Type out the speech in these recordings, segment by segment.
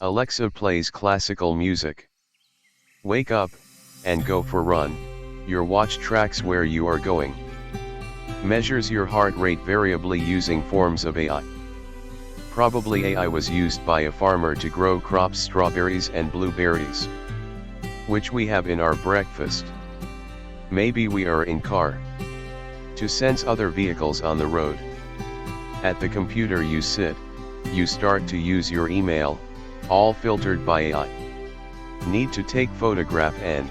Alexa plays classical music. Wake up, and go for run. Your watch tracks where you are going. Measures your heart rate variably using forms of AI. Probably AI was used by a farmer to grow crops strawberries and blueberries, which we have in our breakfast. Maybe we are in car. To sense other vehicles on the road. At the computer you sit, you start to use your email, all filtered by AI. Need to take photograph and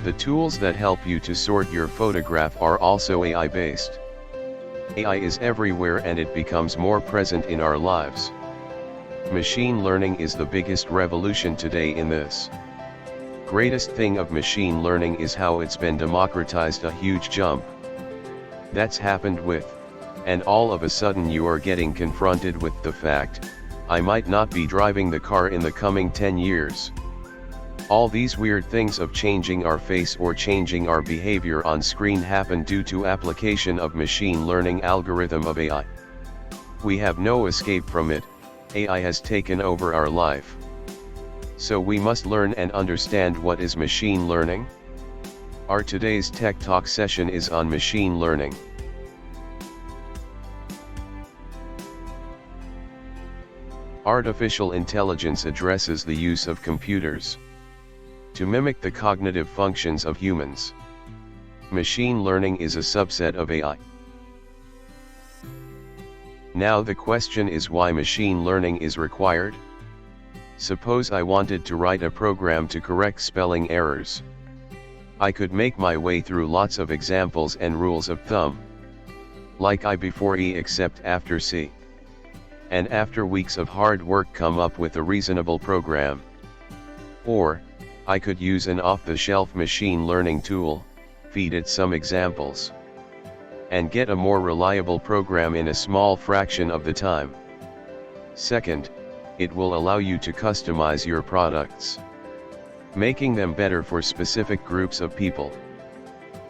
the tools that help you to sort your photograph are also AI based. AI is everywhere and it becomes more present in our lives. Machine learning is the biggest revolution today in this. Greatest thing of machine learning is how it's been democratized a huge jump. That's happened with, and all of a sudden you are getting confronted with the fact, I might not be driving the car in the coming 10 years. All these weird things of changing our face or changing our behavior on screen happen due to application of machine learning algorithm of AI. We have no escape from it, AI has taken over our life. So we must learn and understand what is machine learning. Our today's Tech Talk session is on machine learning. Artificial intelligence addresses the use of computers to mimic the cognitive functions of humans. Machine learning is a subset of AI. Now the question is why machine learning is required? Suppose I wanted to write a program to correct spelling errors. I could make my way through lots of examples and rules of thumb. Like I before E except after C. And after weeks of hard work come up with a reasonable program. Or, I could use an off-the-shelf machine learning tool, feed it some examples, and get a more reliable program in a small fraction of the time. Second, it will allow you to customize your products, making them better for specific groups of people.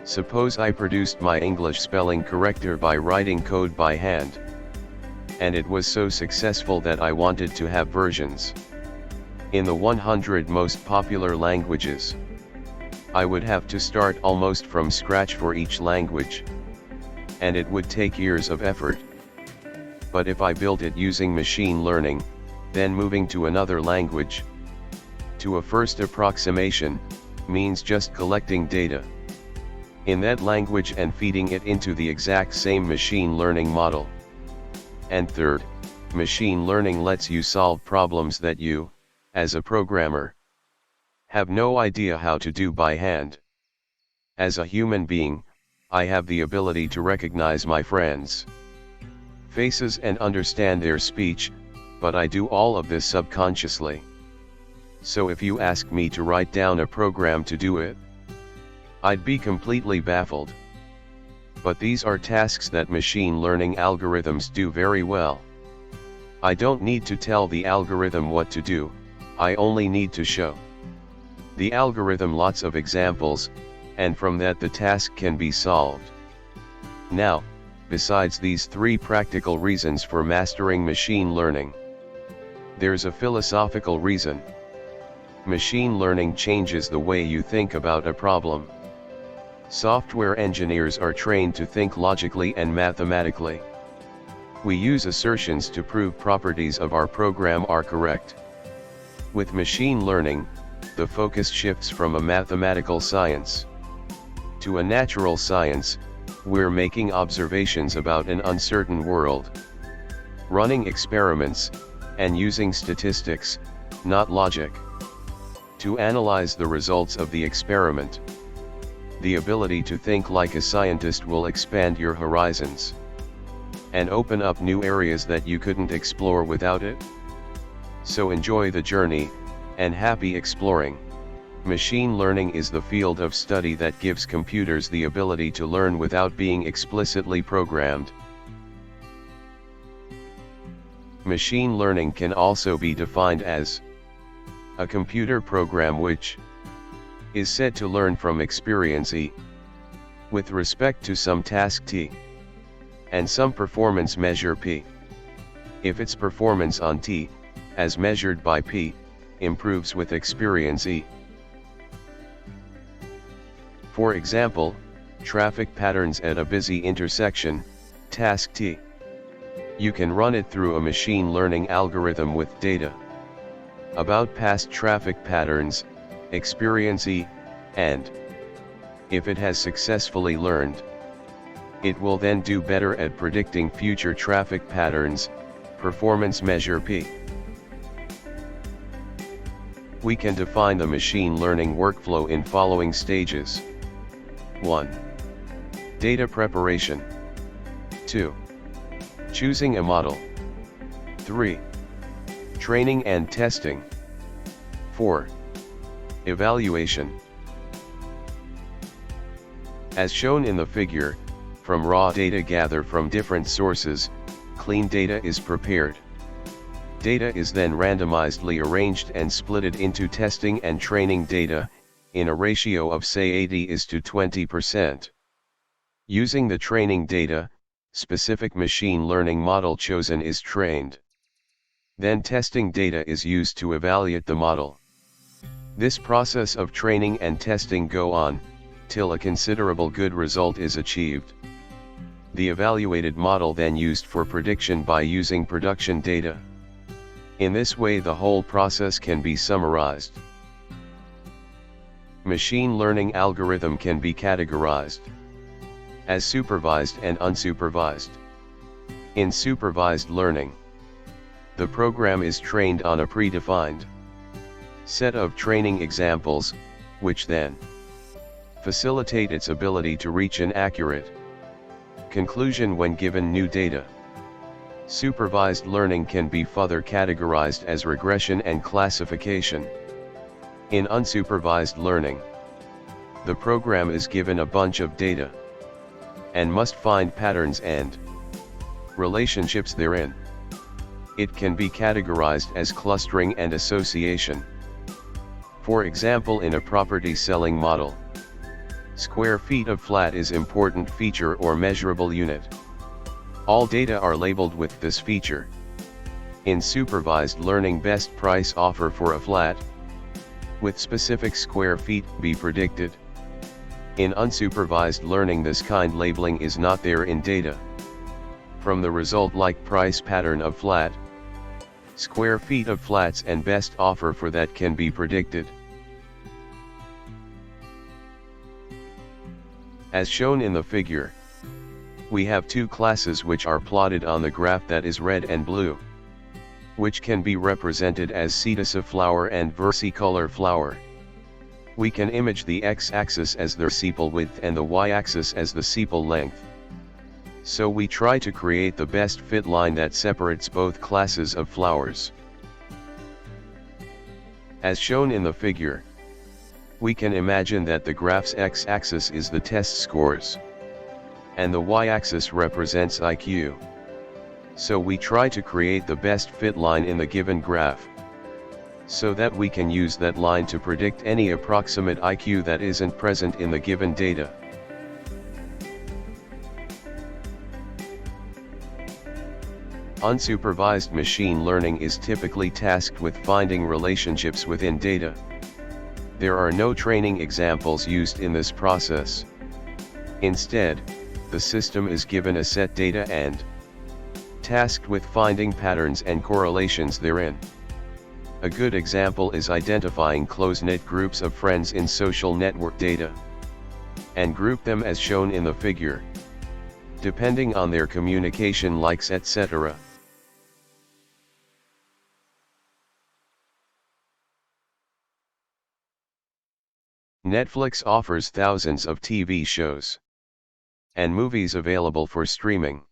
Suppose I produced my English spelling corrector by writing code by hand, and it was so successful that I wanted to have versions in the 100 most popular languages. I would have to start almost from scratch for each language, and it would take years of effort. But if I built it using machine learning, then moving to another language, to a first approximation, means just collecting data in that language and feeding it into the exact same machine learning model. And third, machine learning lets you solve problems that you, as a programmer, have no idea how to do by hand. As a human being, I have the ability to recognize my friends' faces and understand their speech, but I do all of this subconsciously. So if you ask me to write down a program to do it, I'd be completely baffled. But these are tasks that machine learning algorithms do very well. I don't need to tell the algorithm what to do, I only need to show the algorithm lots of examples, and from that the task can be solved. Now, besides these three practical reasons for mastering machine learning, there's a philosophical reason. Machine learning changes the way you think about a problem. Software engineers are trained to think logically and mathematically. We use assertions to prove properties of our program are correct. With machine learning, the focus shifts from a mathematical science to a natural science. We're making observations about an uncertain world, running experiments, and using statistics, not logic, to analyze the results of the experiment. The ability to think like a scientist will expand your horizons and open up new areas that you couldn't explore without it. So enjoy the journey, and happy exploring. Machine learning is the field of study that gives computers the ability to learn without being explicitly programmed. Machine learning can also be defined as a computer program which is said to learn from experience E, with respect to some task T, and some performance measure P. If its performance on T as measured by P, improves with experience E. For example, traffic patterns at a busy intersection, task T. You can run it through a machine learning algorithm with data about past traffic patterns, experience E, and if it has successfully learned, it will then do better at predicting future traffic patterns, performance measure P. We can define the machine learning workflow in following stages. 1. Data preparation. 2. Choosing a model. 3. Training and testing. 4. Evaluation. As shown in the figure, from raw data gathered from different sources, clean data is prepared. Data is then randomizedly arranged and splitted into testing and training data, in a ratio of say 80:20%. Using the training data, specific machine learning model chosen is trained. Then testing data is used to evaluate the model. This process of training and testing go on, till a considerable good result is achieved. The evaluated model then used for prediction by using production data. In this way the whole process can be summarized. Machine learning algorithm can be categorized as supervised and unsupervised. In supervised learning, the program is trained on a predefined set of training examples, which then facilitate its ability to reach an accurate conclusion when given new data. Supervised learning can be further categorized as regression and classification. In unsupervised learning, the program is given a bunch of data and must find patterns and relationships therein. It can be categorized as clustering and association. For example, in a property selling model, square feet of flat is important feature or measurable unit. All data are labeled with this feature. In supervised learning, best price offer for a flat with specific square feet be predicted. In unsupervised learning, this kind labeling is not there in data. From the result, like price pattern of flat, square feet of flats and best offer for that can be predicted. As shown in the figure, we have two classes which are plotted on the graph, that is red and blue, which can be represented as cetus of flower and versicolor flower. We can image the x-axis as the sepal width and the y-axis as the sepal length. So we try to create the best fit line that separates both classes of flowers. As shown in the figure, we can imagine that the graph's x-axis is the test scores, and the y-axis represents IQ. So we try to create the best fit line in the given graph, so that we can use that line to predict any approximate IQ that isn't present in the given data. Unsupervised machine learning is typically tasked with finding relationships within data. There are no training examples used in this process. Instead, the system is given a set data and tasked with finding patterns and correlations therein. A good example is identifying close-knit groups of friends in social network data, and group them as shown in the figure, depending on their communication likes, etc. Netflix offers thousands of TV shows and movies available for streaming,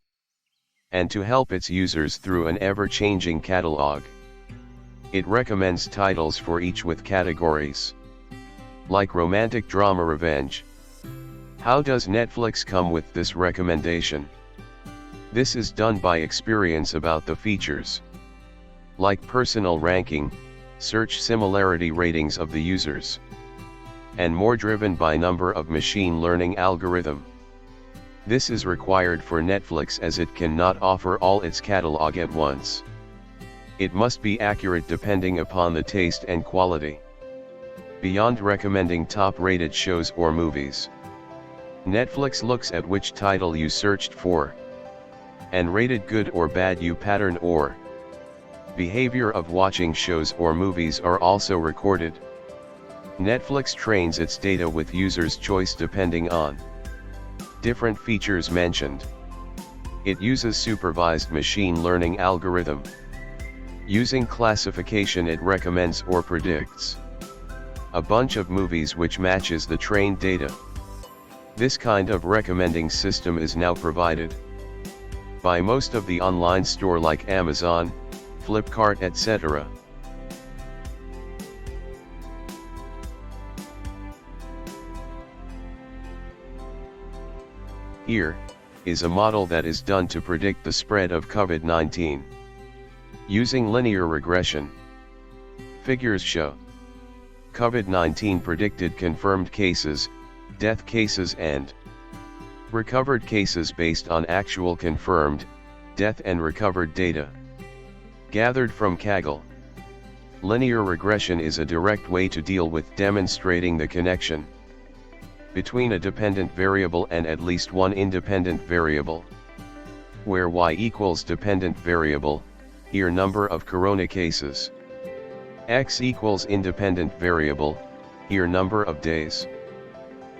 and to help its users through an ever-changing catalog, it recommends titles for each with categories like romantic, drama, revenge. How does Netflix come with this recommendation? This is done by experience about the features, like personal ranking, search similarity ratings of the users, and more, driven by number of machine learning algorithm. This is required for Netflix as it cannot offer all its catalog at once. It must be accurate depending upon the taste and quality. Beyond recommending top-rated shows or movies, Netflix looks at which title you searched for, and rated good or bad you pattern or behavior of watching shows or movies are also recorded. Netflix trains its data with users' choice depending on different features mentioned. It uses supervised machine learning algorithm. Using classification, it recommends or predicts a bunch of movies which matches the trained data. This kind of recommending system is now provided by most of the online store like Amazon, Flipkart, etc. Here is a model that is done to predict the spread of COVID-19. Using linear regression, figures show COVID-19 predicted confirmed cases, death cases and recovered cases based on actual confirmed, death and recovered data gathered from Kaggle. Linear regression is a direct way to deal with demonstrating the connection between a dependent variable and at least one independent variable, where y equals dependent variable, here number of corona cases, x equals independent variable, here number of days.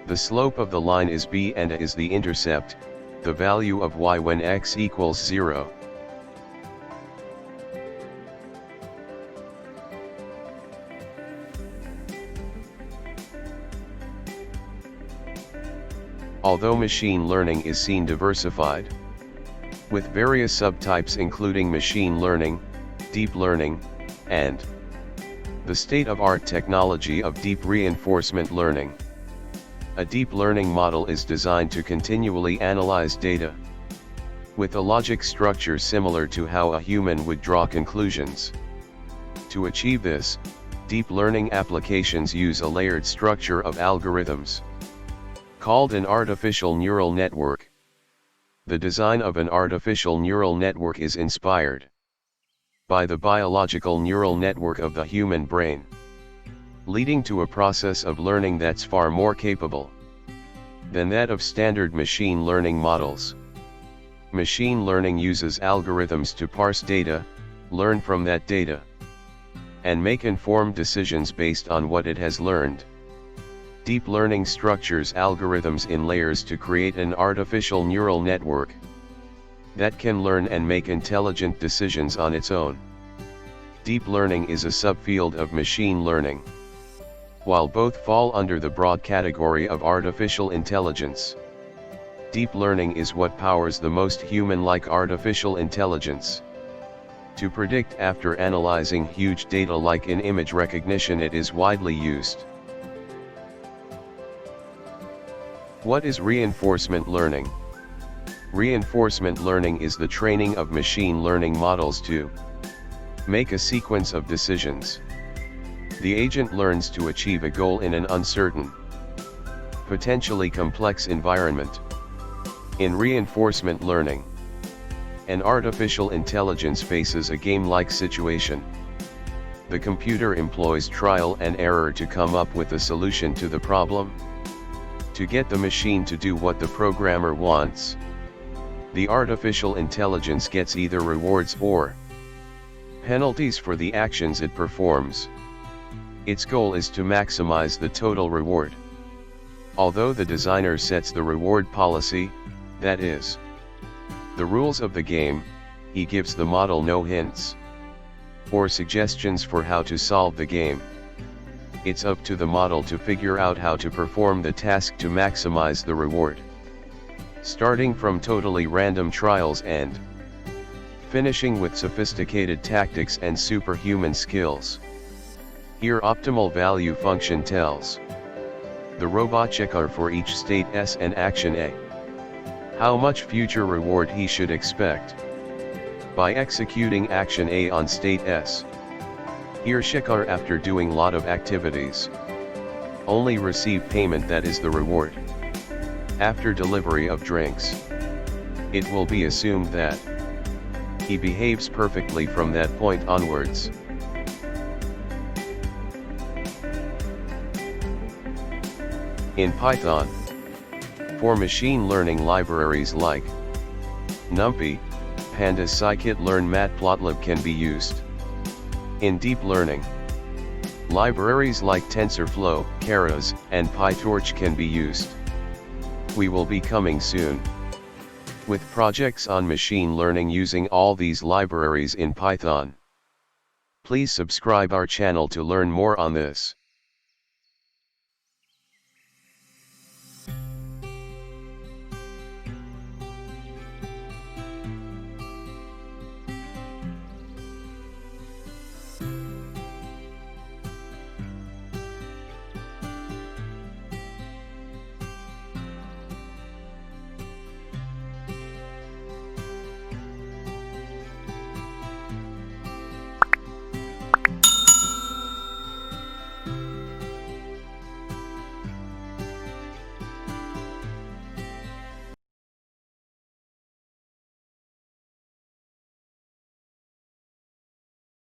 The slope of the line is b and a is the intercept, the value of y when x equals 0. Although machine learning is seen diversified, with various subtypes including machine learning, deep learning, and the state-of-art technology of deep reinforcement learning. A deep learning model is designed to continually analyze data with a logic structure similar to how a human would draw conclusions. To achieve this, deep learning applications use a layered structure of algorithms called an artificial neural network. The design of an artificial neural network is inspired by the biological neural network of the human brain, leading to a process of learning that's far more capable than that of standard machine learning models. Machine learning uses algorithms to parse data, learn from that data, and make informed decisions based on what it has learned. Deep learning structures algorithms in layers to create an artificial neural network that can learn and make intelligent decisions on its own. Deep learning is a subfield of machine learning. While both fall under the broad category of artificial intelligence, deep learning is what powers the most human-like artificial intelligence. To predict after analyzing huge data like in image recognition, it is widely used. What is reinforcement learning? Reinforcement learning is the training of machine learning models to make a sequence of decisions. The agent learns to achieve a goal in an uncertain, potentially complex environment. In reinforcement learning, an artificial intelligence faces a game-like situation. The computer employs trial and error to come up with a solution to the problem, to get the machine to do what the programmer wants. The artificial intelligence gets either rewards or penalties for the actions it performs. Its goal is to maximize the total reward. Although the designer sets the reward policy, that is, the rules of the game, he gives the model no hints or suggestions for how to solve the game. It's up to the model to figure out how to perform the task to maximize the reward, starting from totally random trials and finishing with sophisticated tactics and superhuman skills. Here optimal value function tells the robot checker for each state S and action A how much future reward he should expect by executing action A on state S. Here checker, after doing lot of activities, only receive payment, that is the reward. After delivery of drinks, it will be assumed that He behaves perfectly from that point onwards. In Python, for machine learning libraries like NumPy, Pandas, scikit-learn, matplotlib can be used. In deep learning, libraries like TensorFlow, Keras, and PyTorch can be used. We will be coming soon with projects on machine learning using all these libraries in Python. Please subscribe our channel to learn more on this.